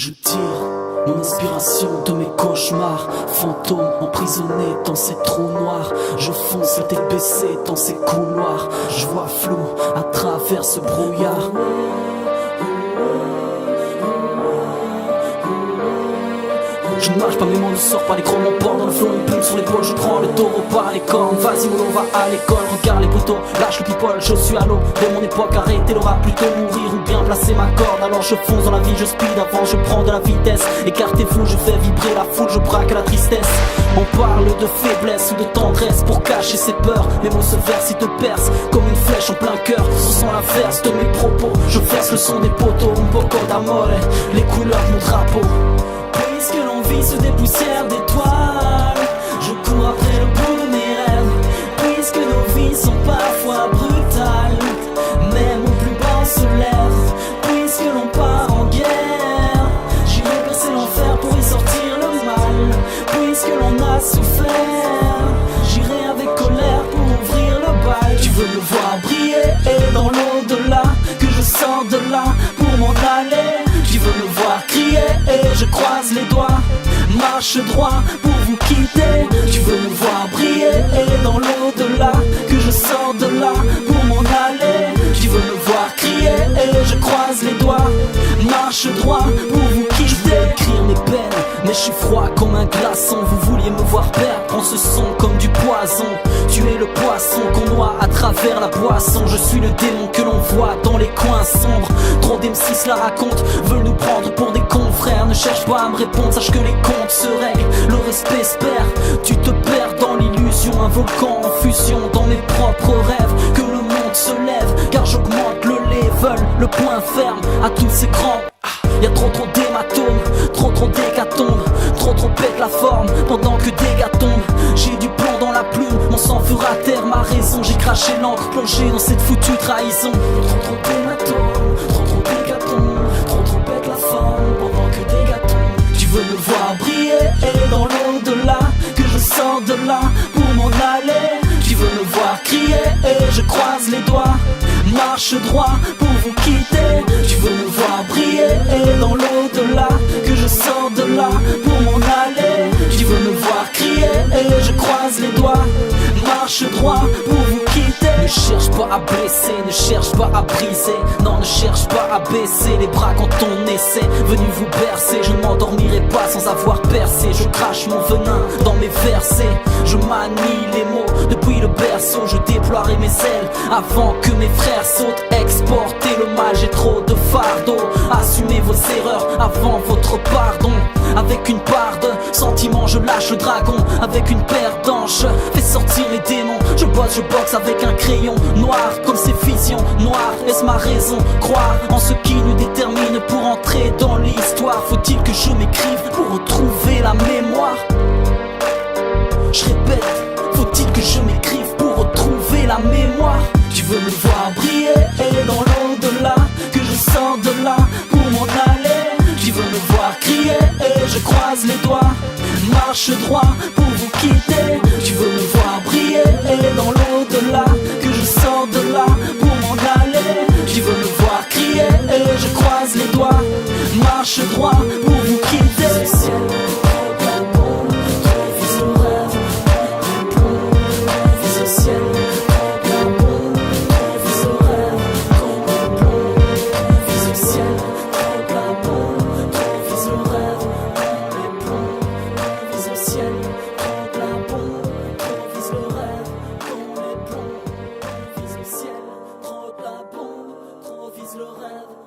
Je tire mon inspiration de mes cauchemars. Fantôme emprisonné dans ces trous noirs. Je fonce la tête baissée dans ces couloirs. Je vois flou à travers ce brouillard. Je ne marche pas, mes mots ne sortent pas, les gros m'emportent dans le flot, une plume sur l'épaule, je prends le taureau par les cornes. Vas-y mollo, va à l'école, regarde les poteaux, lâche le people, je suis à l'eau. De mon époque, arrêtez l'aura, plutôt mourir ou bien placer ma corde. Alors je fonce dans la vie, je speed avant, je prends de la vitesse. Écartez-vous, je fais vibrer la foule, je braque à la tristesse. On parle de faiblesse ou de tendresse pour cacher ses peurs. Mes mots se versent, ils te percent comme une flèche en plein cœur. Ce sont l'inverse de mes propos, je verse le son des poteaux. Un poco d'amore, les couleurs de mon drapeau. Puisque l'envie se dépoussière d'étoiles, je cours après le bout de mes rêves. Puisque nos vies sont parfois brutales, mais mon plus bas se lève. Puisque l'on part en guerre, j'irai percer l'enfer pour y sortir le mal. Puisque l'on a souffert, j'irai avec colère pour ouvrir le bal. Tu veux me voir briller et dans l'au-delà, que je sors de là pour m'en aller. Tu veux me voir crier et je croise les doigts, marche droit pour vous quitter. Tu veux me voir briller et dans l'au-delà, que je sors de là pour m'en aller. Tu veux me voir crier et je croise les doigts, marche droit pour vous quitter. Je veux écrire mes peines, mais je suis froid comme un glaçon. Vous vouliez me voir perdre, prends ce son comme du poison. Tu es le poisson qu'on noie à travers la boisson. Je suis le démon que l'on voit dans les coins sombres. Trop d'M6 la racontent, veulent nous prendre pour des confrères. Ne cherche pas à me répondre, sache que les comptes se règlent. Le respect se perd, tu te perds dans l'illusion. Un volcan en fusion dans mes propres rêves. Que le monde se lève, car j'augmente le level. Le point ferme à tous ces grands. Y'a trop d'hématomes, trop d'hécatombes. Trop pète la forme pendant que des gars tombent. J'ai du plomb dans la plume, mon sang fera taire ma raison. J'ai craché l'encre, plongé dans cette foutue trahison. Trop d'hématomes, trop d'hécatombes. Trop pète la forme pendant que des gars tombent. Tu veux me voir briller et dans l'au-delà, que je sors de là pour m'en aller. Tu veux me voir crier et je croise les doigts, marche droit pour vous quitter. Tu veux me voir briller et dans l'au-delà, que je sors de là pour m'en aller. Tu veux me voir crier et je croise les doigts, marche droit pour vous quitter. Ne cherche pas à blesser, ne cherche pas à briser. Non, ne cherche pas à baisser les bras quand on essaie. Venu vous bercer, je ne m'endormirai pas sans avoir percé. Je crache mon venin dans mes versets. Je manie les mots depuis le berceau. Je déploierai mes ailes avant que mes frères sautent. Exporter le mal, j'ai trop de fardeau. Assumez vos erreurs avant votre pardon. Avec une part de sentiment, je lâche le dragon. Avec une paire d'anches, fais sortir les démons. Je boxe avec un crayon noir comme ces visions noires. Est-ce ma raison? Croire en ce qui nous détermine pour entrer dans l'histoire. Faut-il que je m'écrive pour retrouver la mémoire? Je répète, faut-il que je m'écrive pour retrouver la mémoire? Tu veux me voir briller et dans l'au-delà, que je sors de là pour m'en aller. Tu veux me voir crier et je croise les doigts, marche droit pour vous quitter. Tu veux me voir briller et dans l'au-delà, que je sors de là pour m'en aller. Tu veux me voir crier et je croise les doigts, marche droit pour vous quitter. Le rêve.